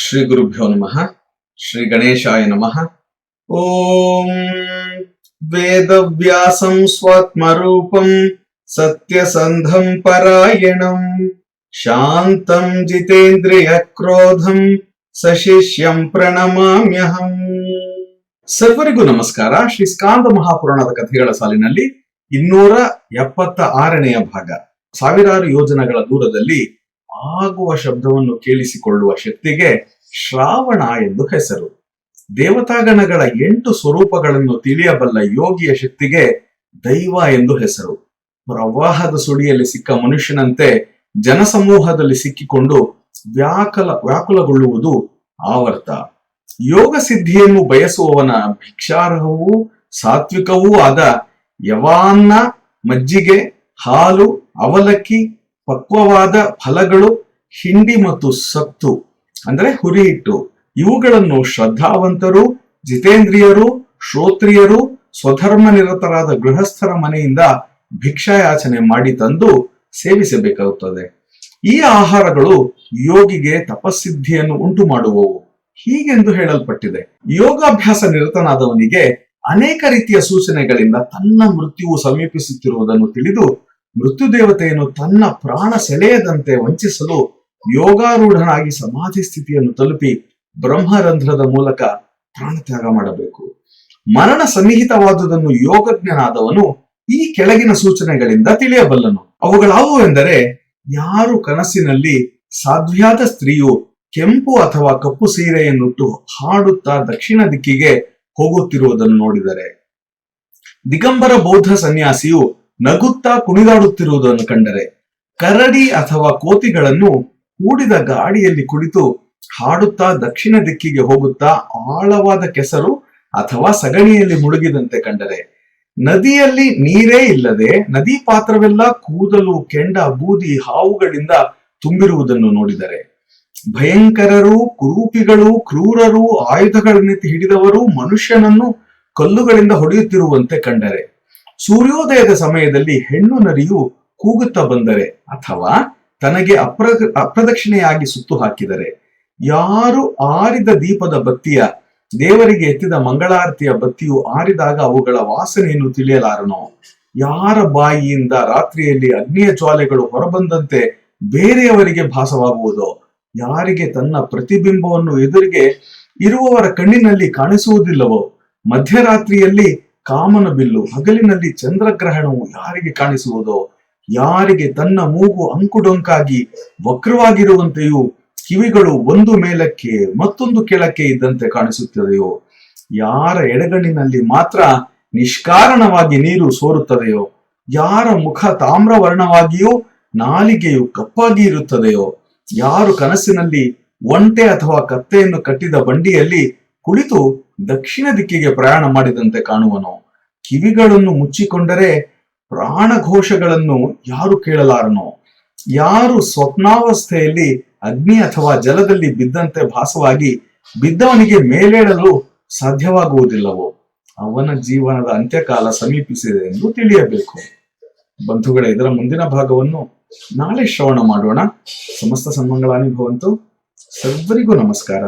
ಶ್ರೀ ಗುರುಭ್ಯೋ ನಮಃ. ಶ್ರೀ ಗಣೇಶಾಯ ನಮಃ. ಓಂ ವೇದವ್ಯಾಸಂ ಸ್ವಾತ್ಮರೂಪಂ ಸತ್ಯಸಂಧಂ ಪರಾಯಣಂ ಶಾಂತಂ ಜಿತೇಂದ್ರಿಯ ಕ್ರೋಧಂ ಸಶಿಷ್ಯಂ ಪ್ರಣಮಾಮ್ಯಹಂ. ಸರ್ವರಿಗೂ ನಮಸ್ಕಾರ. ಶ್ರೀ ಸ್ಕಾಂದ ಮಹಾಪುರಾಣದ ಕಥೆಗಳ ಸಾಲಿನಲ್ಲಿ 276ನೆಯ ಭಾಗ. ಸಾವಿರಾರು ಯೋಜನೆಗಳ ದೂರದಲ್ಲಿ ಆಗುವ ಶಬ್ದವನ್ನು ಕೇಳಿಸಿಕೊಳ್ಳುವ ಶಕ್ತಿಗೆ ಶ್ರಾವಣ ಎಂದು ಹೆಸರು. ದೇವತಾಗಣಗಳ 8 ಸ್ವರೂಪಗಳನ್ನು ತಿಳಿಯಬಲ್ಲ ಯೋಗಿಯ ಶಕ್ತಿಗೆ ದೈವ ಎಂದು ಹೆಸರು. ಪ್ರವಾಹದ ಸುಳಿಯಲ್ಲಿ ಸಿಕ್ಕ ಮನುಷ್ಯನಂತೆ ಜನಸಮೂಹದಲ್ಲಿ ಸಿಕ್ಕಿಕೊಂಡು ವ್ಯಾಕುಲಗೊಳ್ಳುವುದು ಆವರ್ತ. ಯೋಗ ಸಿದ್ಧಿಯನ್ನು ಬಯಸುವವನ ಭಿಕ್ಷಾರ್ಹವೂ ಸಾತ್ವಿಕವೂ ಆದ ಯವಾನ್ನ, ಮಜ್ಜಿಗೆ, ಹಾಲು, ಅವಲಕ್ಕಿ, ಪಕ್ವವಾದ ಫಲಗಳು, ಹಿಂಡಿ ಮತ್ತು ಸತ್ತು ಅಂದ್ರೆ ಹುರಿ ಹಿಟ್ಟು, ಇವುಗಳನ್ನು ಶ್ರದ್ಧಾವಂತರು, ಜಿತೇಂದ್ರಿಯರು, ಶ್ರೋತ್ರಿಯರು, ಸ್ವಧರ್ಮ ನಿರತರಾದ ಗೃಹಸ್ಥರ ಮನೆಯಿಂದ ಭಿಕ್ಷಾಯಾಚನೆ ಮಾಡಿ ತಂದು ಸೇವಿಸಬೇಕಾಗುತ್ತದೆ. ಈ ಆಹಾರಗಳು ಯೋಗಿಗೆ ತಪಸ್ಸಿದ್ಧಿಯನ್ನು ಉಂಟು ಮಾಡುವವು ಹೀಗೆಂದು ಹೇಳಲ್ಪಟ್ಟಿದೆ. ಯೋಗಾಭ್ಯಾಸ ನಿರತನಾದವನಿಗೆ ಅನೇಕ ರೀತಿಯ ಸೂಚನೆಗಳಿಂದ ತನ್ನ ಮೃತ್ಯುವು ಸಮೀಪಿಸುತ್ತಿರುವುದನ್ನು ತಿಳಿದು ಮೃತ್ಯು ದೇವತೆಯನ್ನು ತನ್ನ ಪ್ರಾಣ ಸೆಳೆಯದಂತೆ ವಂಚಿಸಲು ಯೋಗಾರೂಢನಾಗಿ ಸಮಾಧಿ ಸ್ಥಿತಿಯನ್ನು ತಲುಪಿ ಬ್ರಹ್ಮರಂಧ್ರದ ಮೂಲಕ ಪ್ರಾಣತ್ಯಾಗ ಮಾಡಬೇಕು. ಮರಣ ಸನ್ನಿಹಿತವಾದುದನ್ನು ಯೋಗಜ್ಞನಾದವನು ಈ ಕೆಳಗಿನ ಸೂಚನೆಗಳಿಂದ ತಿಳಿಯಬಲ್ಲನು. ಅವುಗಳಾವುವೆಂದರೆ, ಯಾರು ಕನಸಿನಲ್ಲಿ ಸಾಧ್ವ್ಯಾದ ಸ್ತ್ರೀಯು ಕೆಂಪು ಅಥವಾ ಕಪ್ಪು ಸೀರೆಯನ್ನುಟ್ಟು ಹಾಡುತ್ತಾ ದಕ್ಷಿಣ ದಿಕ್ಕಿಗೆ ಹೋಗುತ್ತಿರುವುದನ್ನು ನೋಡಿದರೆ, ದಿಗಂಬರ ಬೌದ್ಧ ಸನ್ಯಾಸಿಯು ನಗುತ್ತಾ ಕುಣಿದಾಡುತ್ತಿರುವುದನ್ನು ಕಂಡರೆ, ಕರಡಿ ಅಥವಾ ಕೋತಿಗಳನ್ನು ಹೂಡಿದ ಗಾಡಿಯಲ್ಲಿ ಕುಳಿತು ಹಾಡುತ್ತಾ ದಕ್ಷಿಣ ದಿಕ್ಕಿಗೆ ಹೋಗುತ್ತಾ ಆಳವಾದ ಕೆಸರು ಅಥವಾ ಸಗಣಿಯಲ್ಲಿ ಮುಳುಗಿದಂತೆ ಕಂಡರೆ, ನದಿಯಲ್ಲಿ ನೀರೇ ಇಲ್ಲದೆ ನದಿ ಪಾತ್ರವೆಲ್ಲ ಕೂದಲು, ಕೆಂಡ, ಬೂದಿ, ಹಾವುಗಳಿಂದ ತುಂಬಿರುವುದನ್ನು ನೋಡಿದರೆ, ಭಯಂಕರರು, ಕುರೂಪಿಗಳು, ಕ್ರೂರರು, ಆಯುಧಗಳನ್ನೆತ್ತಿ ಹಿಡಿದವರು ಮನುಷ್ಯನನ್ನು ಕಲ್ಲುಗಳಿಂದ ಹೊಡೆಯುತ್ತಿರುವಂತೆ ಕಂಡರೆ, ಸೂರ್ಯೋದಯದ ಸಮಯದಲ್ಲಿ ಹೆಣ್ಣು ನರಿಯು ಕೂಗುತ್ತಾ ಬಂದರೆ ಅಥವಾ ತನಗೆ ಅಪ್ರದಕ್ಷಿಣೆಯಾಗಿ ಸುತ್ತು ಹಾಕಿದರೆ, ಯಾರು ಆರಿದ ದೀಪದ ಬತ್ತಿಯ ದೇವರಿಗೆ ಎತ್ತಿದ ಮಂಗಳಾರತಿಯ ಬತ್ತಿಯು ಆರಿದಾಗ ಅವುಗಳ ವಾಸನೆಯನ್ನು ತಿಳಿಯಲಾರನೋ, ಯಾರ ಬಾಯಿಯಿಂದ ರಾತ್ರಿಯಲ್ಲಿ ಅಗ್ನಿಯ ಜ್ವಾಲೆಗಳು ಹೊರಬಂದಂತೆ ಬೇರೆಯವರಿಗೆ ಭಾಸವಾಗುವುದೋ, ಯಾರಿಗೆ ತನ್ನ ಪ್ರತಿಬಿಂಬವನ್ನು ಎದುರಿಗೆ ಇರುವವರ ಕಣ್ಣಿನಲ್ಲಿ ಕಾಣಿಸುವುದಿಲ್ಲವೋ, ಮಧ್ಯರಾತ್ರಿಯಲ್ಲಿ ಕಾಮನ ಬಿಲ್ಲು, ಹಗಲಿನಲ್ಲಿ ಚಂದ್ರಗ್ರಹಣವು ಯಾರಿಗೆ ಕಾಣಿಸುವುದೋ, ಯಾರಿಗೆ ತನ್ನ ಮೂಗು ಅಂಕುಡೊಂಕಾಗಿ ವಕ್ರವಾಗಿರುವಂತೆಯೂ ಕಿವಿಗಳು ಒಂದು ಮೇಲಕ್ಕೆ ಮತ್ತೊಂದು ಕೆಳಕ್ಕೆ ಇದ್ದಂತೆ ಕಾಣಿಸುತ್ತದೆಯೋ, ಯಾರ ಎಡಗಣ್ಣಿನಲ್ಲಿ ಮಾತ್ರ ನಿಷ್ಕಾರಣವಾಗಿ ನೀರು ಸೋರುತ್ತದೆಯೋ, ಯಾರ ಮುಖ ತಾಮ್ರವರ್ಣವಾಗಿಯೂ ನಾಲಿಗೆಯು ಕಪ್ಪಾಗಿ ಇರುತ್ತದೆಯೋ, ಯಾರು ಕನಸಿನಲ್ಲಿ ಒಂಟೆ ಅಥವಾ ಕತ್ತೆಯನ್ನು ಕಟ್ಟಿದ ಬಂಡಿಯಲ್ಲಿ ಕುಳಿತು ದಕ್ಷಿಣ ದಿಕ್ಕಿಗೆ ಪ್ರಯಾಣ ಮಾಡಿದಂತೆ ಕಾಣುವನೋ, ಕಿವಿಗಳನ್ನು ಮುಚ್ಚಿಕೊಂಡರೆ ಪ್ರಾಣಘೋಷಗಳನ್ನು ಯಾರು ಕೇಳಲಾರನೋ, ಯಾರು ಸ್ವಪ್ನಾವಸ್ಥೆಯಲ್ಲಿ ಅಗ್ನಿ ಅಥವಾ ಜಲದಲ್ಲಿ ಬಿದ್ದಂತೆ ಭಾಸವಾಗಿ ಬಿದ್ದವನಿಗೆ ಮೇಲೇಳಲು ಸಾಧ್ಯವಾಗುವುದಿಲ್ಲವೋ, ಅವನ ಜೀವನದ ಅಂತ್ಯಕಾಲ ಸಮೀಪಿಸಿದೆ ಎಂದು ತಿಳಿಯಬೇಕು. ಬಂಧುಗಳೇ, ಇದರ ಮುಂದಿನ ಭಾಗವನ್ನು ನಾಳೆ ಶ್ರವಣ ಮಾಡೋಣ. ಸಮಸ್ತ ಸನ್ಮಂಗಳಾನಿ ಭವಂತು. ಸರ್ವರಿಗೂ ನಮಸ್ಕಾರ.